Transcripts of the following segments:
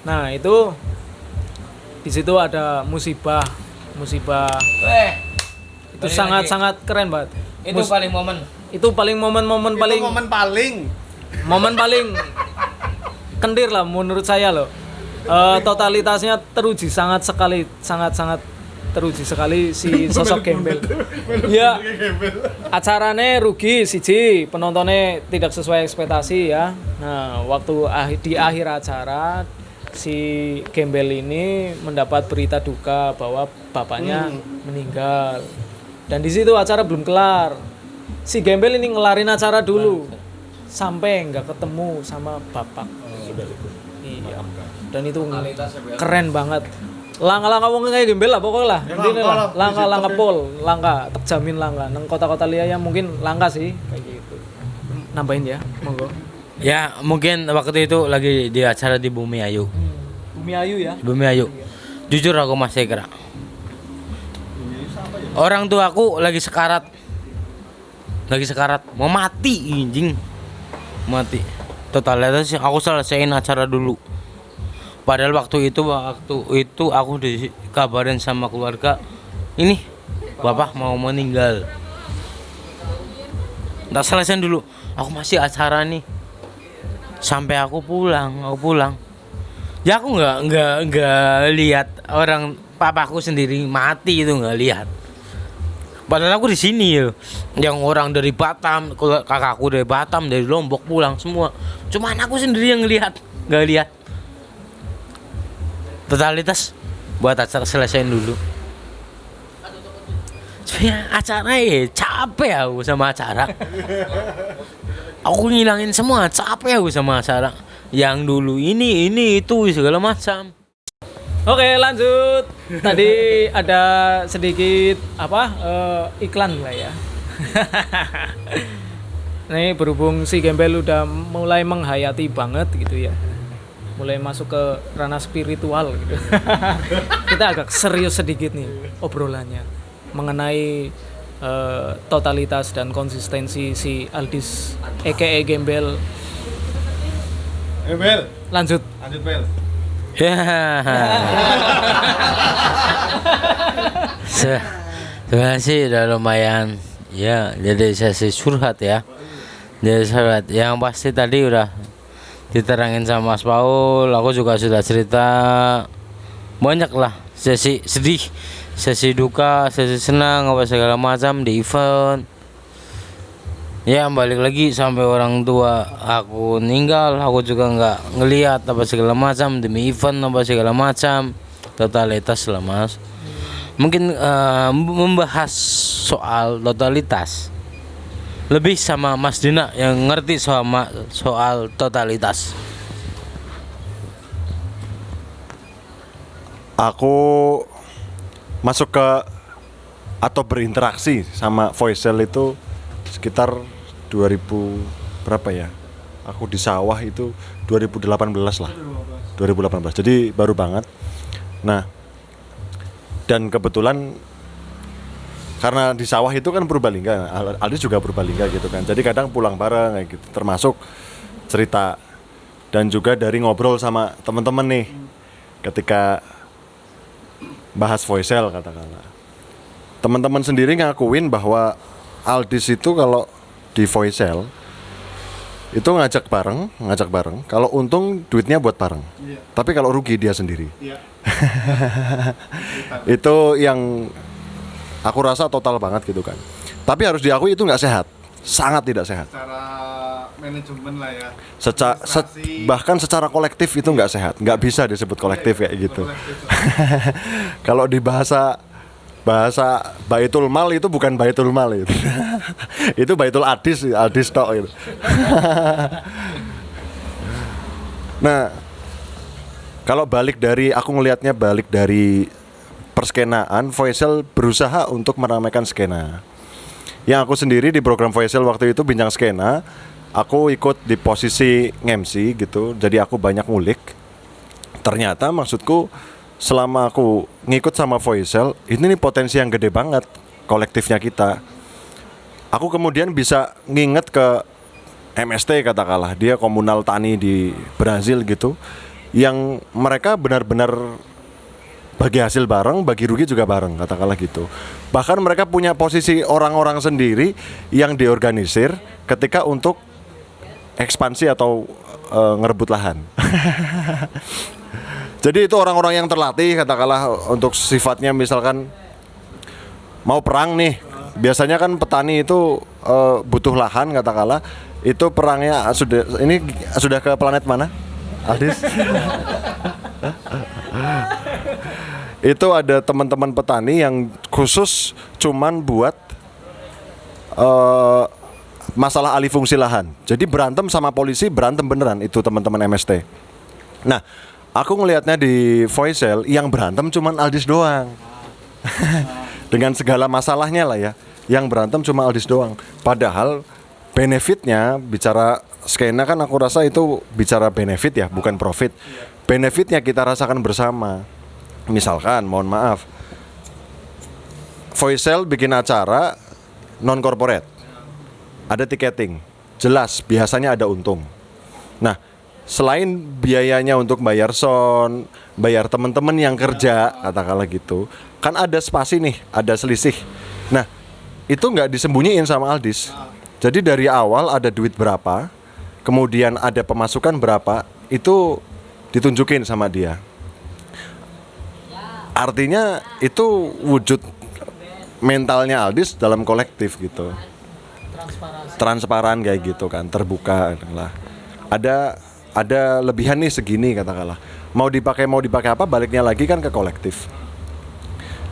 Nah, itu di situ ada musibah. Itu sangat-sangat keren banget. Itu paling momen. Itu paling momen paling kendir lah menurut saya loh. Totalitasnya teruji sangat teruji sekali si sosok Gembel. Ya, acarane rugi siji, penontonnya tidak sesuai ekspektasi ya. Nah, waktu di akhir acara si Gembel ini mendapat berita duka bahwa bapaknya meninggal. Dan di situ acara belum kelar. Si Gembel ini ngelarin acara dulu sampai nggak ketemu sama bapak. Iya. Dan itu keren banget. Langkah-langkah wong kayak Gembel lah pokoknya lah. Intinya lah. Langkah terjamin langkah. Nang kota-kota liya mungkin langkah sih kayak gitu. Nambahin ya, monggo. Ya, mungkin waktu itu lagi di acara di Bumi Ayu. Bumi Ayu ya. Bumi Ayu. Jujur aku masih kira. Orang tuaku lagi sekarat. Mau mati anjing. Mati. Totalitas aku selesaiin acara dulu. Padahal waktu itu aku dikabarin sama keluarga, ini bapak mau meninggal. Tak selesaiin dulu. Aku masih acara nih. Sampai aku pulang. Ya aku nggak lihat orang papaku sendiri mati itu nggak lihat. Padahal aku di sini ya, yang orang dari Batam, kakakku dari Batam, dari Lombok pulang semua. Cuman aku sendiri yang nggak lihat. Totalitas buat acara selesaiin dulu. Sebenarnya acara capek aku sama acara. Aku ngilangin semua, capek aku sama acara. Yang dulu ini itu segala macam. Oke, lanjut. Tadi ada sedikit iklan lah ya. Nih berhubung si Gembel udah mulai menghayati banget gitu ya. Mulai masuk ke ranah spiritual gitu. Kita agak serius sedikit nih obrolannya mengenai totalitas dan konsistensi si Aldis aka Gembel. Bel. Lanjut Bel. Ya. Sebenarnya sih udah lumayan. Ya, jadi sesi curhat ya. Jadi curhat. Yang pasti tadi udah diterangin sama Mas Paul. Aku juga sudah cerita banyak lah. Sesi sedih, sesi duka, sesi senang, apa segala macam di event. Ya balik lagi sampai orang tua aku meninggal, aku juga nggak ngelihat apa segala macam demi event apa segala macam, totalitas lah Mas. Mungkin membahas soal totalitas lebih sama Mas Dina yang ngerti soal totalitas. Aku masuk ke atau berinteraksi sama Voicel itu sekitar 2000 berapa ya? Aku di sawah itu 2018 lah. 2018. Jadi baru banget. Nah, dan kebetulan karena di sawah itu kan Purbalingga, Aldis juga Purbalingga gitu kan. Jadi kadang pulang bareng kayak gitu. Termasuk cerita dan juga dari ngobrol sama teman-teman nih ketika bahas Voicel katakanlah. Teman-teman sendiri ngakuin bahwa Aldis itu kalau di Voicel itu ngajak bareng. Kalau untung duitnya buat bareng. Yeah. Tapi kalau rugi dia sendiri. Yeah. Itu yang aku rasa total banget gitu kan. Tapi harus diakui itu nggak sehat, sangat tidak sehat. Secara manajemen lah ya. Bahkan secara kolektif itu nggak sehat, nggak bisa disebut kolektif kayak gitu. Kalau di bahasa Baitul Mal itu bukan Baitul Mal itu. Itu Baitul Aldis tok itu. Nah, kalau aku ngelihatnya balik dari perskenaan, Voicel berusaha untuk meramaikan skena. Yang aku sendiri di program Voicel waktu itu Bincang Skena, aku ikut di posisi MC gitu. Jadi aku banyak ngulik. Ternyata maksudku selama aku ngikut sama Voicel, ini nih potensi yang gede banget kolektifnya kita. Aku kemudian bisa nginget ke MST katakanlah, dia komunal tani di Brazil gitu. yang mereka benar-benar bagi hasil bareng, bagi rugi juga bareng, katakanlah gitu. Bahkan mereka punya posisi orang-orang sendiri yang diorganisir ketika untuk ekspansi atau ngerebut lahan. Jadi itu orang-orang yang terlatih, katakanlah untuk sifatnya misalkan mau perang nih. Biasanya kan petani itu butuh lahan, katakanlah. Itu perangnya sudah ke planet mana? Aldis? Itu ada teman-teman petani yang khusus cuman buat masalah alih fungsi lahan. Jadi berantem sama polisi, berantem beneran itu teman-teman MST. Nah, aku ngelihatnya di Voicel yang berantem cuman Aldis doang. Dengan segala masalahnya lah ya. Yang berantem cuma Aldis doang. Padahal benefitnya, bicara skena kan aku rasa itu bicara benefit ya, bukan profit. Benefitnya kita rasakan bersama. Misalkan, mohon maaf, Voicel bikin acara non-corporate, ada tiketing, jelas biasanya ada untung. Nah, selain biayanya untuk bayar sound, bayar teman-teman yang kerja, katakanlah gitu, kan ada spasi nih, ada selisih. Nah, itu nggak disembunyiin sama Aldis. Jadi dari awal ada duit berapa, kemudian ada pemasukan berapa, itu ditunjukin sama dia. Artinya itu wujud mentalnya Aldis dalam kolektif gitu. Transparan kayak gitu kan, terbuka lah. Ada lebihan nih segini katakanlah. Mau dipakai apa, baliknya lagi kan ke kolektif.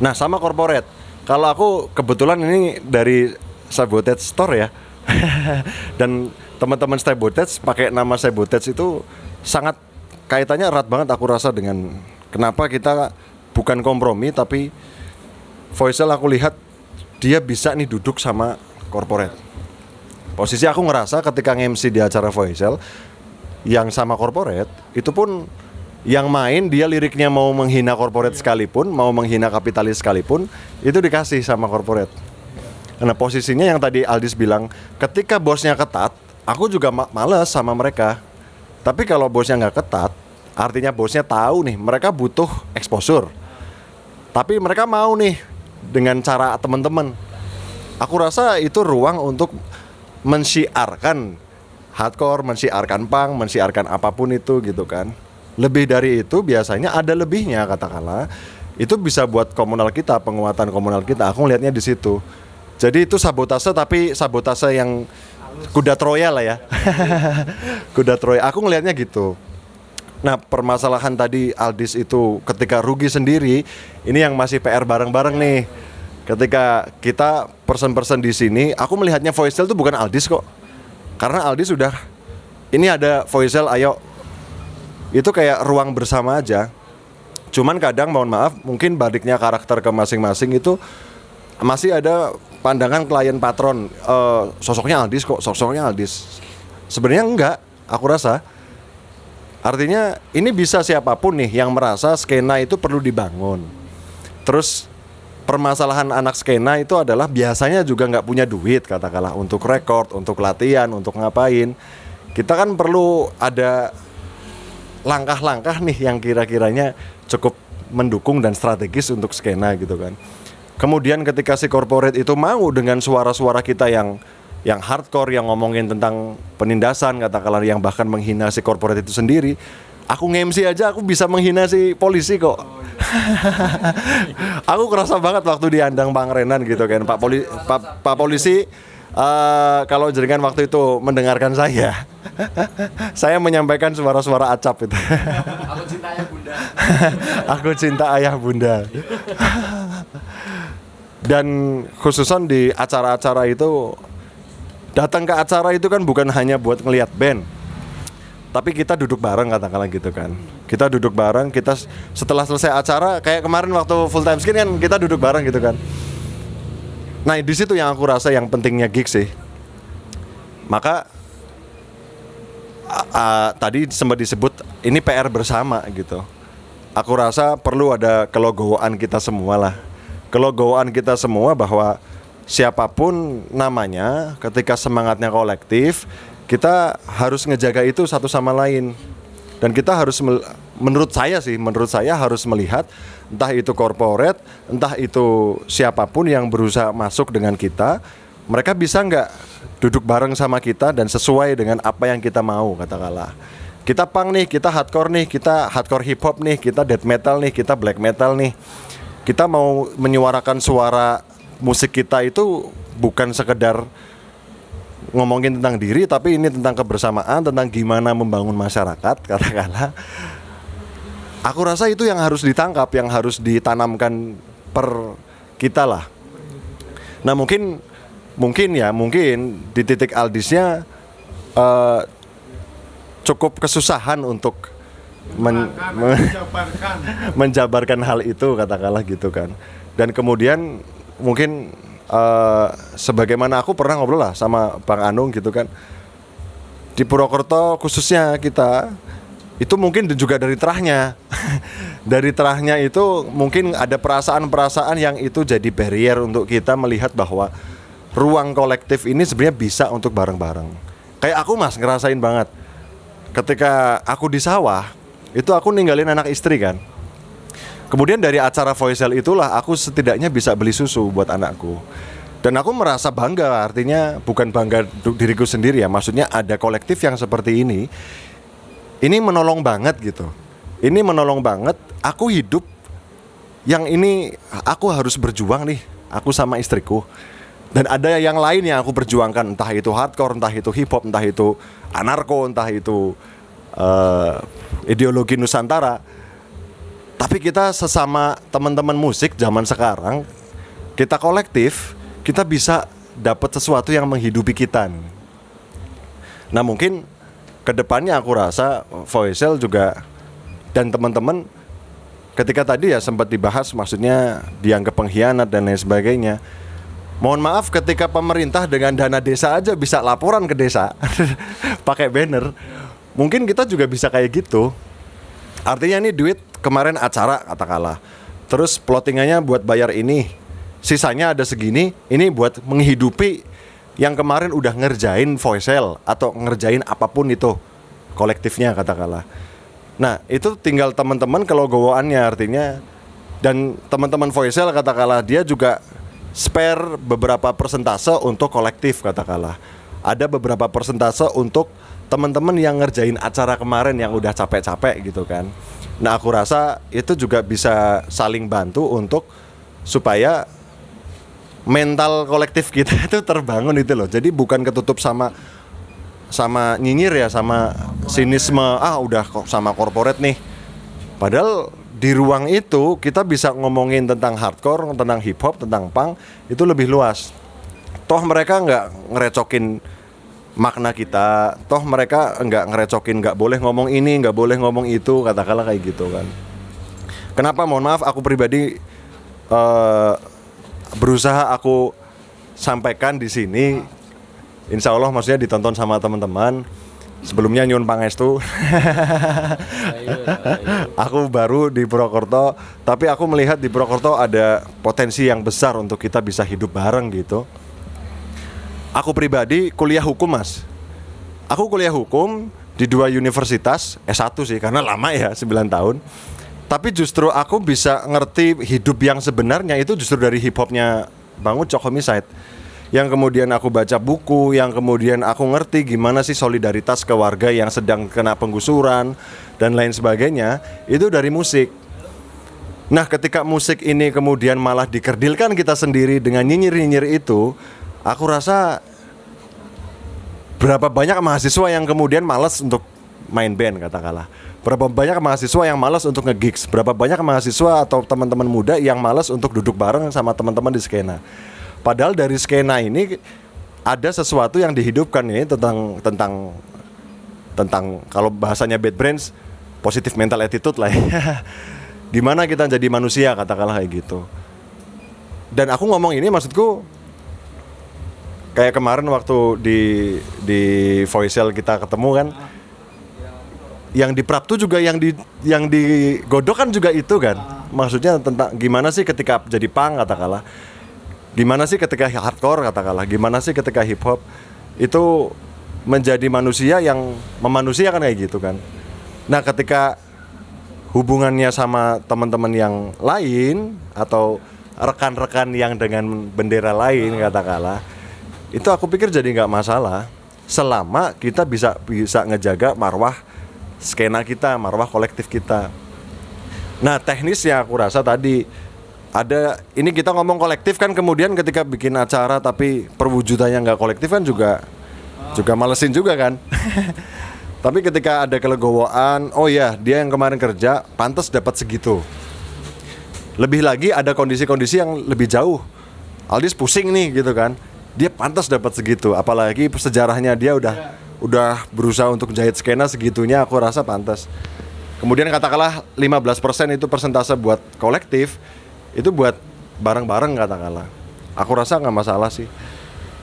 Nah, sama corporate. Kalau aku kebetulan ini dari Sabotage Store ya. Dan teman-teman Sabotage pakai nama Sabotage itu sangat kaitannya erat banget aku rasa dengan kenapa kita bukan kompromi, tapi Voicel aku lihat dia bisa nih duduk sama corporate. Posisi aku ngerasa ketika nge-MC di acara Voicel yang sama corporate, itu pun yang main dia liriknya mau menghina corporate sekalipun, mau menghina kapitalis sekalipun, itu dikasih sama corporate. Karena posisinya yang tadi Aldis bilang, ketika bosnya ketat, aku juga males sama mereka. Tapi kalau bosnya nggak ketat, artinya bosnya tahu nih mereka butuh exposure. Tapi mereka mau nih dengan cara teman-teman. Aku rasa itu ruang untuk mensiarkan hardcore, mensiarkan punk, mensiarkan apapun itu gitu kan. Lebih dari itu biasanya ada lebihnya katakanlah. Itu bisa buat komunal kita, penguatan komunal kita. Aku ngelihatnya di situ. Jadi itu sabotase, tapi sabotase yang kuda Troya lah ya. Kuda Troya. Aku ngelihatnya gitu. Nah, permasalahan tadi Aldis itu ketika rugi sendiri, ini yang masih PR bareng-bareng nih. Ketika kita person-person di sini, aku melihatnya Voicel itu bukan Aldis kok. Karena Aldis sudah, ini ada Voicel, ayo. Itu kayak ruang bersama aja. Cuman kadang mohon maaf, mungkin baliknya karakter ke masing-masing itu masih ada pandangan klien patron, sosoknya Aldis kok, sosoknya Aldis. Sebenarnya enggak, aku rasa. Artinya ini bisa siapapun nih yang merasa skena itu perlu dibangun. Terus permasalahan anak skena itu adalah biasanya juga nggak punya duit katakanlah untuk record, untuk latihan, untuk ngapain. Kita kan perlu ada langkah-langkah nih yang kira-kiranya cukup mendukung dan strategis untuk skena gitu kan. Kemudian ketika si corporate itu mau dengan suara-suara kita yang hardcore, yang ngomongin tentang penindasan katakanlah, yang bahkan menghina si corporate itu sendiri, aku nge-MC aja aku bisa menghina si polisi kok. Aku kerasa banget waktu diandang Pangrenan gitu kan, Pak Polisi, kalau jenengan waktu itu mendengarkan saya, saya menyampaikan suara-suara acap itu. Aku cinta ayah bunda. Aku cinta ayah bunda. Dan khususan di acara-acara itu, datang ke acara itu kan bukan hanya buat ngelihat band, tapi kita duduk bareng katakanlah gitu kan. Kita duduk bareng, kita setelah selesai acara kayak kemarin waktu Full Time Skin kan kita duduk bareng gitu kan. Nah, di situ yang aku rasa yang pentingnya gig sih. Maka tadi sempat disebut ini PR bersama gitu. Aku rasa perlu ada kelogoan kita semua lah. Kelogoan kita semua bahwa siapapun namanya, ketika semangatnya kolektif, kita harus ngejaga itu satu sama lain. Dan kita harus menurut saya harus melihat entah itu corporate, entah itu siapapun yang berusaha masuk dengan kita, mereka bisa nggak duduk bareng sama kita dan sesuai dengan apa yang kita mau, katakanlah. Kita punk nih, kita hardcore nih, kita hardcore hip hop nih, kita death metal nih, kita black metal nih. Kita mau menyuarakan suara musik kita itu bukan sekedar ngomongin tentang diri, tapi ini tentang kebersamaan, tentang gimana membangun masyarakat, katakanlah. Aku rasa itu yang harus ditangkap, yang harus ditanamkan per kita lah. Nah mungkin di titik Aldisnya cukup kesusahan untuk menjabarkan hal itu, katakanlah gitu kan. Dan kemudian mungkin sebagaimana aku pernah ngobrol lah sama Bang Anung gitu kan, di Purwokerto khususnya kita itu mungkin juga dari terahnya dari terahnya itu mungkin ada perasaan-perasaan yang itu jadi barrier untuk kita melihat bahwa ruang kolektif ini sebenarnya bisa untuk bareng-bareng. Kayak aku Mas ngerasain banget ketika aku di sawah itu aku ninggalin anak istri kan. Kemudian dari acara Voicel itulah aku setidaknya bisa beli susu buat anakku. Dan aku merasa bangga, artinya bukan bangga diriku sendiri ya, maksudnya ada kolektif yang seperti ini. Ini menolong banget gitu. Ini menolong banget, aku hidup yang ini aku harus berjuang nih, aku sama istriku. Dan ada yang lain yang aku perjuangkan, entah itu hardcore, entah itu hip hop, entah itu anarko, entah itu ideologi Nusantara. Tapi kita sesama teman-teman musik zaman sekarang, kita kolektif, kita bisa dapat sesuatu yang menghidupi kita. Nah mungkin kedepannya aku rasa Voicel juga dan teman-teman ketika tadi ya sempat dibahas, maksudnya dianggap pengkhianat dan lain sebagainya. Mohon maaf ketika pemerintah dengan dana desa aja bisa laporan ke desa pakai banner, mungkin kita juga bisa kayak gitu. Artinya ini duit kemarin acara katakanlah, terus plottingannya buat bayar ini, sisanya ada segini, ini buat menghidupi yang kemarin udah ngerjain Voicel atau ngerjain apapun itu kolektifnya katakanlah. Nah itu tinggal teman-teman kelogowaannya artinya. Dan teman-teman Voicel katakanlah dia juga spare beberapa persentase untuk kolektif katakanlah. Ada beberapa persentase untuk teman-teman yang ngerjain acara kemarin yang udah capek-capek gitu kan. Nah aku rasa itu juga bisa saling bantu untuk supaya mental kolektif kita itu terbangun itu loh. Jadi bukan ketutup sama nyinyir ya, sama sinisme, udah kok sama corporate nih. Padahal di ruang itu kita bisa ngomongin tentang hardcore, tentang hip hop, tentang punk, itu lebih luas. Toh mereka nggak ngerecokin makna kita, toh mereka nggak ngerecokin nggak boleh ngomong ini, nggak boleh ngomong itu, katakanlah kayak gitu kan. Kenapa? Mohon maaf, aku pribadi berusaha aku sampaikan di sini. Insya Allah maksudnya ditonton sama teman-teman. Sebelumnya nyun pangestu. Aku baru di Purwokerto, tapi aku melihat di Purwokerto ada potensi yang besar untuk kita bisa hidup bareng gitu. Aku pribadi kuliah hukum Mas. Aku kuliah hukum di 2 universitas, S1 sih karena lama ya 9 tahun. Tapi justru aku bisa ngerti hidup yang sebenarnya itu justru dari hip hopnya Bang Ucok Homicide. Yang kemudian aku baca buku, yang kemudian aku ngerti gimana sih solidaritas ke warga yang sedang kena penggusuran dan lain sebagainya, itu dari musik. Nah ketika musik ini kemudian malah dikerdilkan kita sendiri dengan nyinyir-nyinyir itu, aku rasa berapa banyak mahasiswa yang kemudian malas untuk main band katakanlah. Berapa banyak mahasiswa yang malas untuk nge-gigs. Berapa banyak mahasiswa atau teman-teman muda yang malas untuk duduk bareng sama teman-teman di skena. Padahal dari skena ini ada sesuatu yang dihidupkan ini tentang kalau bahasanya Bad Brains, positive mental attitude lah ya. Gimana kita jadi manusia katakanlah kayak gitu. Dan aku ngomong ini maksudku kayak kemarin waktu di Voicel kita ketemu kan, yang di Praptu juga yang digodok kan juga itu kan. Maksudnya tentang gimana sih ketika jadi punk katakanlah. Gimana sih ketika hardcore katakanlah, gimana sih ketika hip hop itu menjadi manusia yang memanusiakan kayak gitu kan. Nah ketika hubungannya sama teman-teman yang lain atau rekan-rekan yang dengan bendera lain katakanlah, itu aku pikir jadi nggak masalah selama kita bisa ngejaga marwah skena kita, marwah kolektif kita. Nah teknisnya aku rasa tadi ada, ini kita ngomong kolektif kan, kemudian ketika bikin acara tapi perwujudannya nggak kolektif kan juga malesin juga kan. Tapi ketika ada kelegowoan, oh ya dia yang kemarin kerja pantas dapat segitu. Lebih lagi ada kondisi-kondisi yang lebih jauh. Aldis pusing nih gitu kan, dia pantas dapat segitu. Apalagi sejarahnya dia udah berusaha untuk jahit skena segitunya, aku rasa pantas. Kemudian katakanlah 15% itu persentase buat kolektif, itu buat bareng-bareng katakanlah. Aku rasa nggak masalah sih.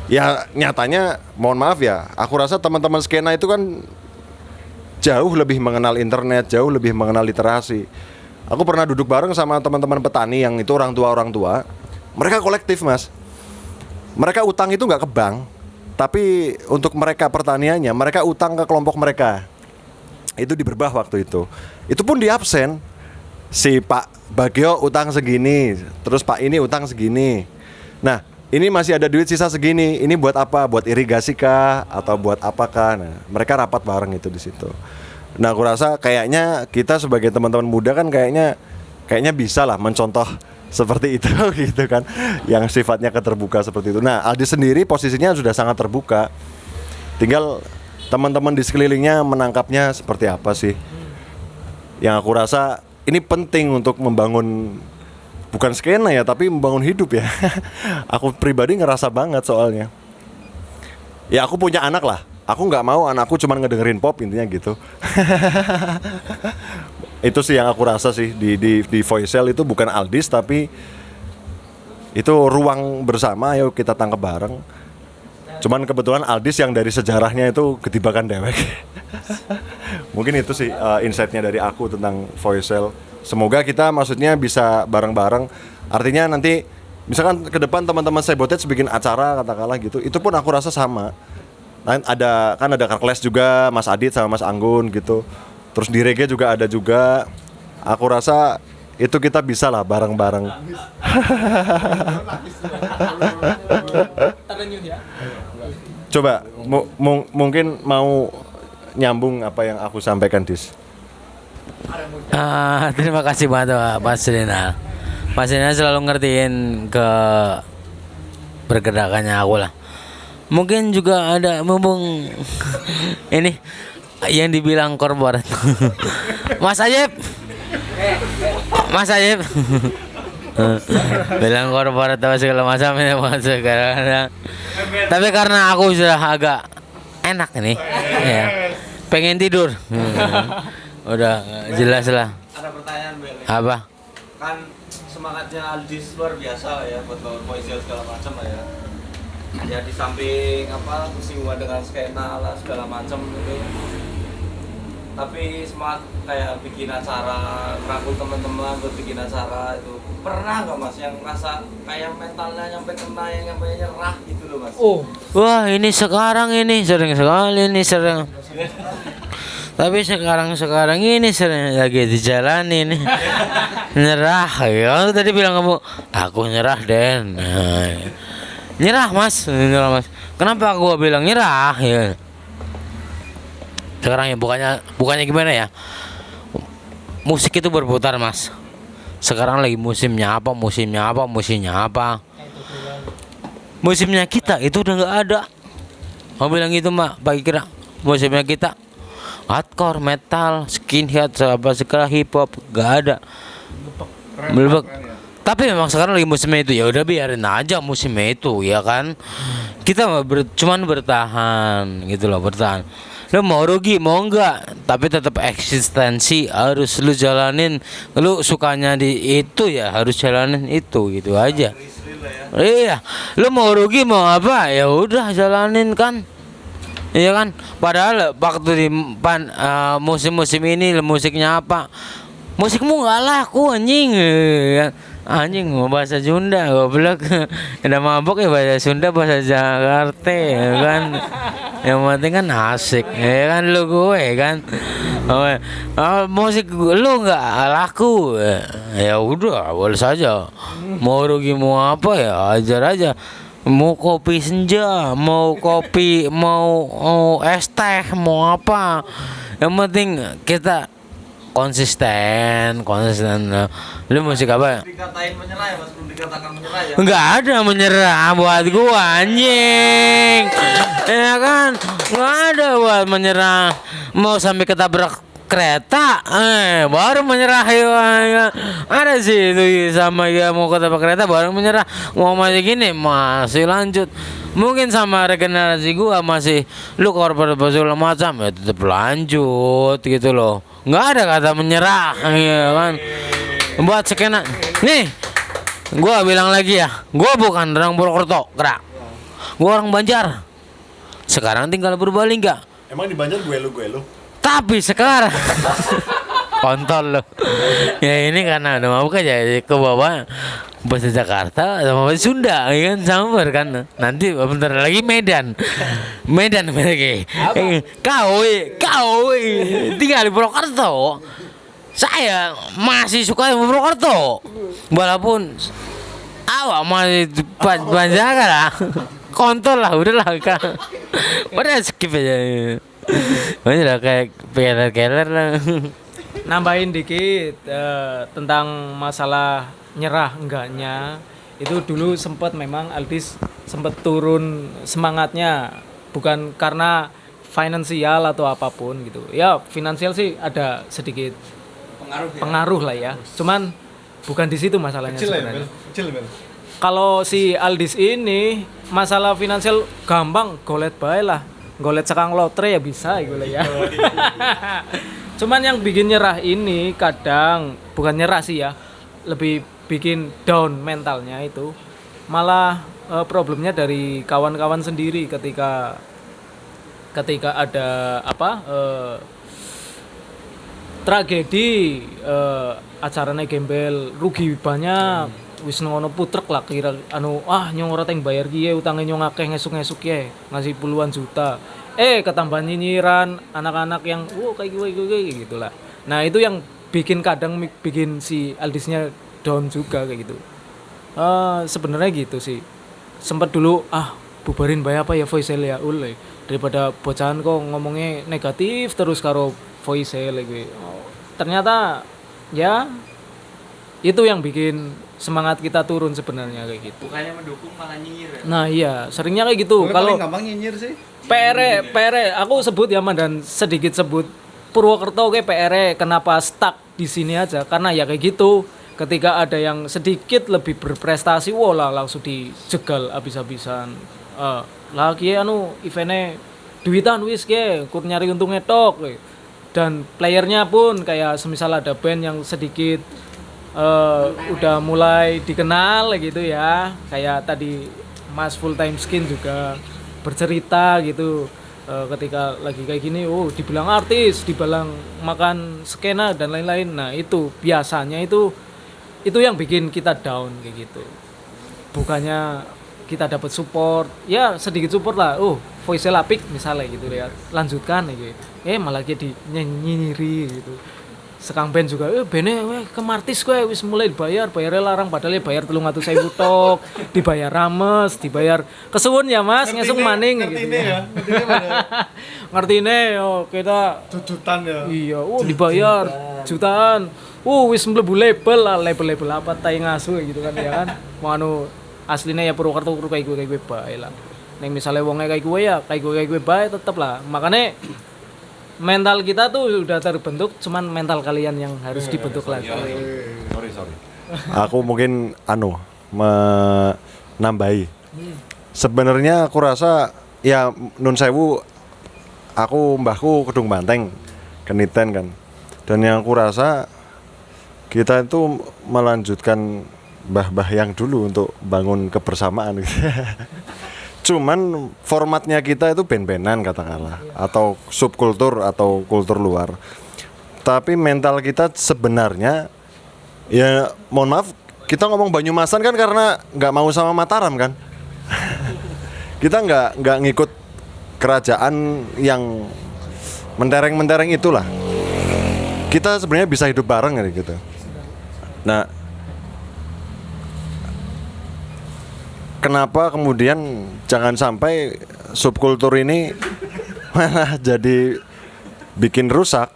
Ya nyatanya mohon maaf ya, aku rasa teman-teman skena itu kan jauh lebih mengenal internet, jauh lebih mengenal literasi. Aku pernah duduk bareng sama teman-teman petani yang itu orang tua. Mereka kolektif mas. Mereka utang itu nggak ke bank, tapi untuk mereka pertaniannya, mereka utang ke kelompok mereka. Itu di Berbah waktu itu. Itu pun di absen. Si Pak Bagio utang segini, terus Pak ini utang segini. Nah, ini masih ada duit sisa segini. Ini buat apa? Buat irigasi kah? Atau buat apakah? Nah, mereka rapat bareng itu di situ. Nah, aku rasa kayaknya kita sebagai teman-teman muda kan kayaknya bisa lah mencontoh seperti itu gitu kan, yang sifatnya keterbuka seperti itu. Nah, Aldi sendiri posisinya sudah sangat terbuka. Tinggal teman-teman di sekelilingnya menangkapnya seperti apa sih. Yang aku rasa ini penting untuk membangun, bukan skena ya, tapi membangun hidup ya. Aku pribadi ngerasa banget soalnya. Ya aku punya anak lah. Aku nggak mau anakku cuma ngedengerin pop, intinya gitu. Itu sih yang aku rasa sih di Voicel itu bukan Aldis, tapi itu ruang bersama, ayo kita tangkap bareng. Cuman kebetulan Aldis yang dari sejarahnya itu ketibakan dewek. Mungkin itu sih insight-nya dari aku tentang Voicel. Semoga kita maksudnya bisa bareng-bareng. Artinya nanti misalkan ke depan teman-teman Sabotage bikin acara katakanlah gitu, itu pun aku rasa sama. Ada Karkles juga, Mas Adit sama Mas Anggun gitu. Terus di reggae juga ada juga. Aku rasa itu kita bisa lah bareng-bareng. Coba mungkin mau nyambung apa yang aku sampaikan, Dis. Terima kasih banget Pak Selina. Pak Selina selalu ngertiin ke pergerakannya aku lah. Mungkin juga ada mumpung ini yang dibilang korporat. Mas Ayep bilang korporat apa segala macam ini sekarang. Tapi karena aku sudah agak enak nih ya, pengen tidur. Udah jelas lah. Ada pertanyaan Bel. Apa? Kan semangatnya Aldis luar biasa ya buat bangun Voicel segala macam lah ya. Ya di samping apa bersinggungan dengan skena lah segala macam gitu. Tapi semangat kayak bikin acara, rangkul teman-teman buat bikin acara itu, pernah nggak mas yang merasa kayak mentalnya nyampe kena, yang nyampe nyerah gitu loh mas? Oh, wah ini sekarang ini sering sekali ini sering. Tapi sekarang ini sering lagi di jalan ini nyerah. Ya tadi bilang kamu, aku nyerah Den. Nyerah mas. Kenapa aku bilang nyerah ya? Sekarang ya bukannya gimana ya? Musik itu berputar mas. Sekarang lagi musimnya apa? Musimnya kita itu udah nggak ada. Mau bilang gitu mbak, bagi kira musimnya kita hardcore, metal, skinhead, apa segala hip hop nggak ada. Belum. Tapi memang sekarang lagi musimnya itu, ya udah biarin aja musimnya itu ya kan. Kita cuman bertahan gitu loh, bertahan. Lu mau rugi mau enggak, tapi tetap eksistensi harus lu jalanin. Lu sukanya di itu ya harus jalanin itu gitu aja. Iya, lu mau rugi mau apa ya udah jalanin kan. Iya kan? Padahal waktu di musim-musim ini musiknya apa? Musikmu enggak laku anjing. Anjing mau bahasa Sunda goblok. Udah mabok ya bahasa Sunda, bahasa Jakarta ya kan. Yang penting kan asik, ya kan lu gue kan. Musik lu nggak laku, ya udah boleh saja. Mau rugi mau apa ya ajar aja. Mau kopi senja, mau kopi, mau es teh, mau apa. Yang penting kita konsisten. Lu musik apa? Dikatain menyerah ya mas, belum dikatakan menyerah ya. Enggak ada menyerah buat gua anjing. Ya kan? Enggak ada buat menyerah. Mau sampai ketabrak kereta, baru menyerah ya. Ada sih itu sama ya mau ketabrak kereta baru menyerah. Mau masih gini masih lanjut. Mungkin sama regenerasi gua masih lu korban segala macam ya tetap lanjut gitu loh. Enggak ada kata menyerah ya kan. Buat skena nih gua bilang lagi ya, gua bukan orang Purwokerto, gerak. Gua orang Banjar. Sekarang tinggal Purbalingga. Emang di Banjar gue lu. Tapi sekarang kontol lo. Ya ini karena udah mabuk aja ke bawah bahasa Jakarta sama bahasa Sunda ya kan campur kan. Nanti bentar lagi Medan lagi. Kau tinggal di Purwokerto. Saya masih suka di Purwokerto. Walaupun awak masih di Banjar lah. Kontol lah udahlah kan. Udah skip aja. Udah kayak keler lah. Nambahin dikit tentang masalah nyerah enggaknya. Itu dulu sempat memang Aldis sempat turun semangatnya bukan karena finansial atau apapun gitu. Ya finansial sih ada sedikit pengaruh lah ya. Cuman bukan di situ masalahnya sebenarnya. Kalau si Aldis ini masalah finansial gampang golet bae lah. Golet sekang lotre ya bisa gitu lah ya. Cuman yang bikin nyerah ini kadang bukan nyerah sih ya, lebih bikin down mentalnya itu. Malah problemnya dari kawan-kawan sendiri ketika ada tragedi acaranya gembel rugi banyak. Wis ngono putrek lah kira nyong ora teng bayar kiye utange nyong akeh ngesuk-ngesuk ye ngasih puluhan juta. Ketambahan nyinyiran anak-anak yang kayak gitulah. Nah, itu yang kadang bikin si Aldisnya down juga kayak gitu. Sebenarnya gitu sih. Sempat dulu bubarin bae apa ya voicemail ya daripada bocahan kok ngomongnya negatif terus karo voicemail gitu. Ternyata ya itu yang bikin semangat kita turun sebenarnya kayak gitu. Bukannya mendukung malah nyinyir ya? Nah iya, seringnya kayak gitu. Kalau gampang nyinyir sih. PR, aku sebut ya dan sedikit sebut Purwokerto kayak PR kenapa stuck di sini aja karena ya kayak gitu. Ketika ada yang sedikit lebih berprestasi, langsung dijegal habis-habisan. Lagi eventnya duitan wis kur nyari untungnya tok. Dan playernya pun kayak semisal ada band yang sedikit udah mulai dikenal gitu ya, kayak tadi Mas Full Time Skin juga bercerita gitu ketika lagi kayak gini dibilang artis, dibilang makan skena dan lain-lain. Nah itu biasanya itu yang bikin kita down kayak gitu, bukannya kita dapat support ya sedikit support lah, voice lapik misalnya gitu ya, lanjutkan gitu, malah dia dinyinyiri gitu. Sekang band juga, bene kemartis gue wis mulai bayarnya larang padahal bayar 300.000 tok, dibayar rames, dibayar kesuwun ya Mas, ngesuk maning gitu. Ngertine kita Jujutan ya. iya, dibayar jutaan. Wis mlebu label apa tai ngasu gitu kan ya kan. Mau aslinya ya Purwokerto kayak gue bae lah. Ning misale wonge kayak gue bae tetep lah. Makanya mental kita tuh udah terbentuk, cuman mental kalian yang harus dibentuk lagi. Sorry. Aku mungkin menambahi. Sebenarnya aku rasa ya nun sewu, aku mbahku Kedung Banteng, Keniten kan. Dan yang aku rasa kita itu melanjutkan mbah-mbah yang dulu untuk bangun kebersamaan. Cuman formatnya kita itu band-bandan katakanlah, atau subkultur atau kultur luar. Tapi mental kita sebenarnya ya mohon maaf, kita ngomong Banyumasan kan karena nggak mau sama Mataram kan. Kita nggak ngikut kerajaan yang mentereng-mentereng itulah. Kita sebenarnya bisa hidup bareng gitu. Nah, kenapa kemudian jangan sampai subkultur ini malah jadi bikin rusak?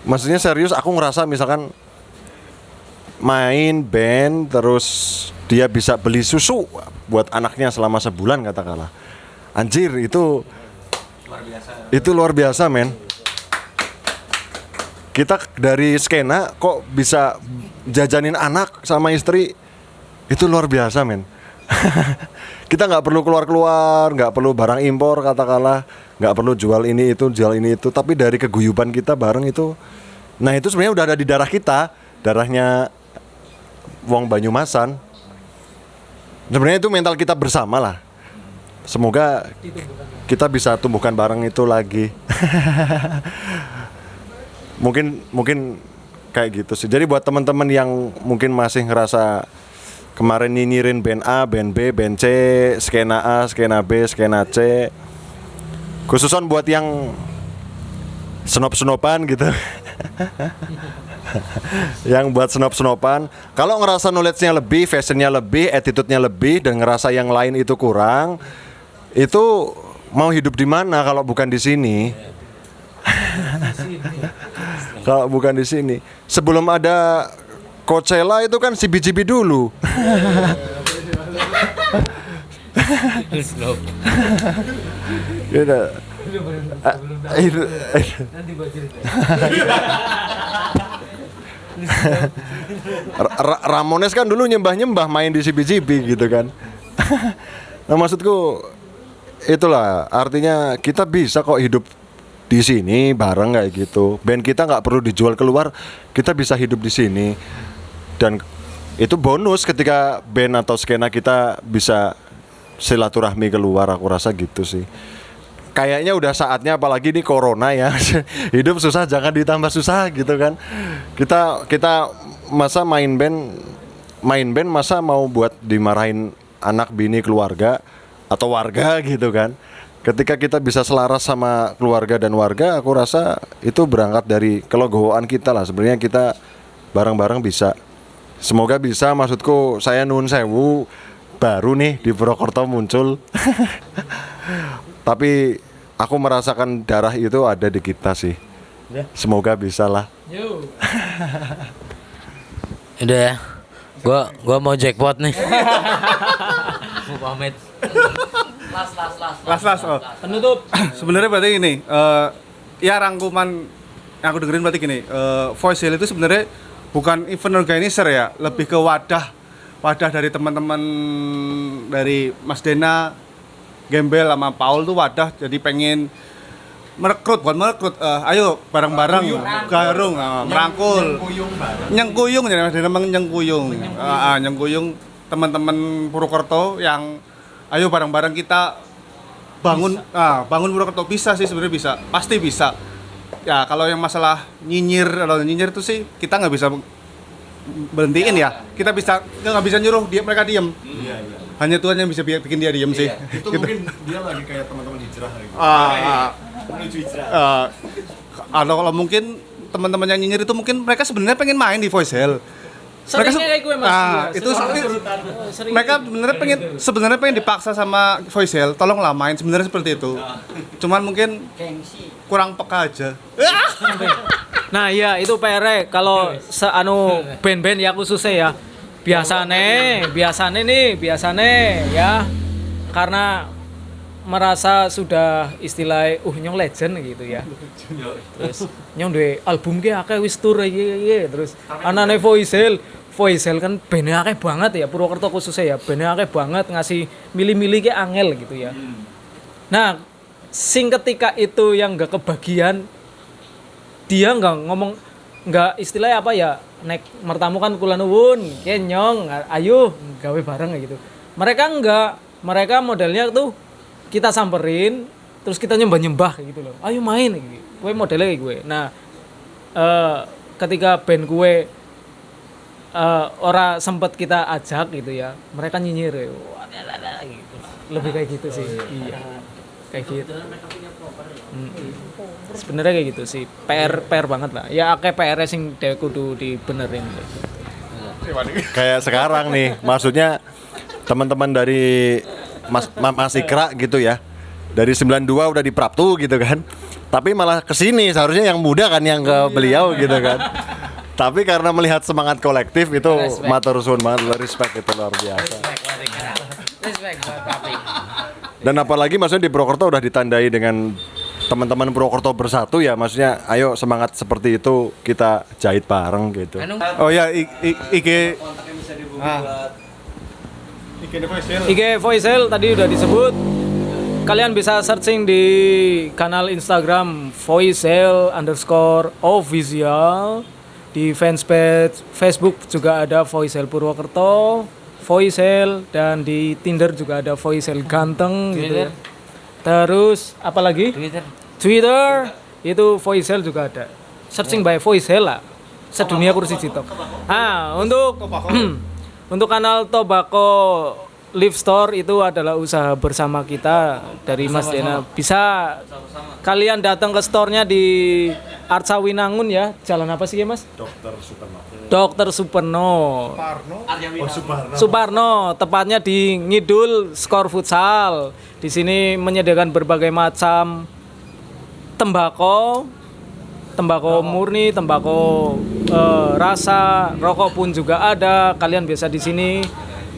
Maksudnya serius, aku ngerasa misalkan main band terus dia bisa beli susu buat anaknya selama sebulan katakanlah. Anjir, itu luar biasa men. Kita dari skena kok bisa jajanin anak sama istri, itu luar biasa men. Kita nggak perlu keluar-keluar, nggak perlu barang impor katakanlah, nggak perlu jual ini itu, tapi dari keguyuban kita bareng itu, nah itu sebenarnya udah ada di darah kita, darahnya wong Banyumasan. Sebenarnya itu mental kita bersama lah. Semoga kita bisa tumbuhkan bareng itu lagi. mungkin kayak gitu sih. Jadi buat teman-teman yang mungkin masih ngerasa kemarin nyinyirin band A, band B, band C, skena A, skena B, skena C, khususan buat yang senop-senopan gitu. Yang buat senop-senopan, kalau ngerasa knowledge-nya lebih, fashionnya lebih, attitude-nya lebih, dan ngerasa yang lain itu kurang, itu mau hidup di mana kalau bukan di sini? Kalau bukan di sini. Sebelum ada Coachella itu kan CBGB dulu. Gitu. Ramones kan dulu nyembah-nyembah main di CBGB gitu kan. Nah maksudku itulah artinya kita bisa kok hidup di sini bareng kayak gitu. Band kita nggak perlu dijual keluar, kita bisa hidup di sini. Dan itu bonus ketika band atau skena kita bisa silaturahmi keluar, aku rasa gitu sih. Kayaknya udah saatnya, apalagi ini corona ya. Hidup susah jangan ditambah susah gitu kan. Kita masa main band masa mau buat dimarahin anak bini keluarga atau warga gitu kan. Ketika kita bisa selaras sama keluarga dan warga, aku rasa itu berangkat dari kelegowoan kita lah. Sebenarnya kita bareng-bareng bisa. Semoga bisa, maksudku saya nuwun sewu baru nih di Purwokerto muncul. Tapi aku merasakan darah itu ada di kita sih. Semoga bisa lah. Udah ya. Gua mau jackpot nih. Mau pamit. Las. Oh. Penutup. Sebenarnya berarti gini, ya rangkuman yang aku dengerin berarti gini, Voice Hill itu sebenarnya bukan event organizer ya, lebih ke wadah dari teman-teman dari Mas Dena, Gembel sama Paul tuh wadah, jadi pengen merekrut, ayo bareng-bareng garung, merangkul, nyengkuyung, jadi Mas Dena nyengkuyung teman-teman Purwokerto yang ayo bareng-bareng kita bangun Purwokerto. Bisa sih sebenarnya, bisa, pasti bisa. Ya kalau yang masalah nyinyir itu sih kita nggak bisa berhentiin ya. Kita nggak bisa nyuruh mereka diem. Hanya Tuhan yang bisa bikin dia diem sih. Itu gitu. mungkin dia lagi kayak teman-teman hijrah gitu. Menuju hijrah. Kalau mungkin teman-teman yang nyinyir itu mungkin mereka sebenarnya pengen main di Voice Hill. Seringnya kayak gue mas. Itu mereka sebenarnya pengen dipaksa sama Voice Hill, tolonglah main, sebenarnya seperti itu. Cuman mungkin kurang peka aja. Nah iya itu PR kalau band-band ya khususnya ya biasane ya karena merasa sudah istilah nyong legend gitu ya. Terus nyong duwe album ki akeh wis tur iya terus anane Voice Hill kan bandnya akeh banget ya, Purwokerto khususnya ya bandnya akeh banget, ngasih milih-milih ki angel gitu ya. Nah sing ketika itu yang nggak kebagian, dia nggak istilahnya apa ya, nek mertamu kan kula nuwun kenyong ayo gawe bareng gitu. Mereka modelnya tuh kita samperin terus kita nyembah gitu loh, ayo main gitu. Gue modelnya kayak gue. Nah ketika band gue ora sempet kita ajak gitu ya, mereka nyinyir gitu. lebih kayak gitu sih. Iya. Kayak gitu. Sebenarnya kayak gitu sih. PR banget lah. Ya akeh PR sing dhewe kudu dibenerin. Kayak sekarang nih, maksudnya teman-teman dari Mas Ikra gitu ya. Dari 92 udah di Praptu gitu kan. Tapi malah kesini seharusnya yang muda kan yang ke beliau gitu kan. Tapi karena melihat semangat kolektif itu matur suwun banget, respect itu luar biasa. Respect buat papi. Dan apalagi maksudnya di Purwokerto udah ditandai dengan teman-teman Purwokerto bersatu ya, maksudnya ayo semangat seperti itu kita jahit bareng gitu. Oh ya, IG Kontaknya bisa dihubungi buat IG Voicel. IG Voicel tadi udah disebut. Kalian bisa searching di kanal Instagram Voicel_official. Di fanspage Facebook juga ada Voicel Purwokerto, Voicel, dan di Tinder juga ada Voicel ganteng gitu ya. Terus apa lagi? Twitter itu Voicel juga ada. Searching by Voicel lah. Sedunia kursi citok. Untuk kanal Tobacco Live Store itu adalah usaha bersama kita dari Mas Dena. Bisa kalian datang ke store-nya di Arca Winangun ya. Jalan apa sih ya Mas? Dr. Suparno. Suparno, tepatnya di Ngidul Skor Futsal. Di sini menyediakan berbagai macam tembakau murni, tembakau rasa, rokok pun juga ada. Kalian bisa di sini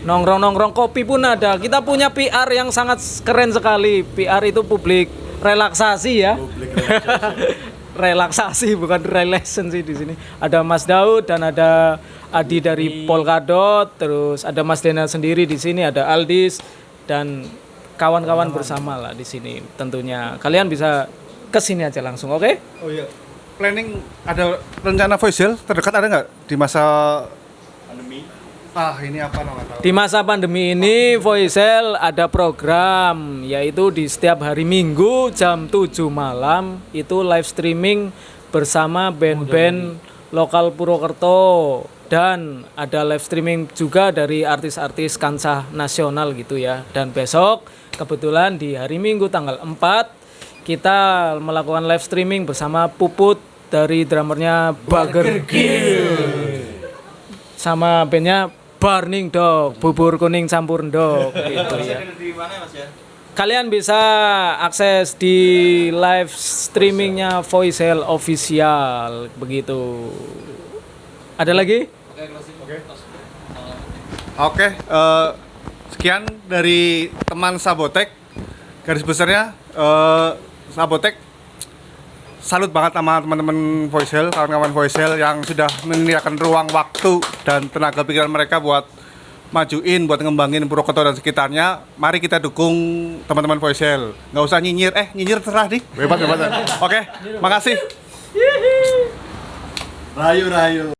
nongkrong kopi pun ada. Kita punya PR yang sangat keren sekali. PR itu publik relaksasi ya. Relaksasi bukan relation sih di sini. Ada Mas Daud dan ada Adi dari Polkadot, terus ada Mas Dena sendiri di sini, ada Aldis dan kawan-kawan bersama lah di sini. Tentunya kalian bisa ke sini aja langsung, oke? Oh iya. Planning ada rencana Voicel terdekat ada nggak di masa pandemi? Ini apa namanya? Di masa pandemi ini Voicel ada program yaitu di setiap hari Minggu jam 7 malam itu live streaming bersama band-band lokal Purwokerto dan ada live streaming juga dari artis-artis kancah nasional gitu ya. Dan besok kebetulan di hari Minggu tanggal 4 kita melakukan live streaming bersama Puput dari drummernya Burger Kill sama bandnya Burning Dog, bubur kuning campur dog gitu ya. di mana Mas ya? Kalian bisa akses di live streamingnya Voicel official begitu. Ada lagi? Oke, sekian dari teman Sabotek. Garis besarnya Sabotek salut banget sama teman-teman Voicel, kawan-kawan Voicel yang sudah menyediakan ruang waktu dan tenaga pikiran mereka buat majuin, buat ngembangin Purwokerto dan sekitarnya. Mari kita dukung teman-teman Voicel. Nggak usah nyinyir, nyinyir terserah nih. Bebas. Oke, makasih. Rayu.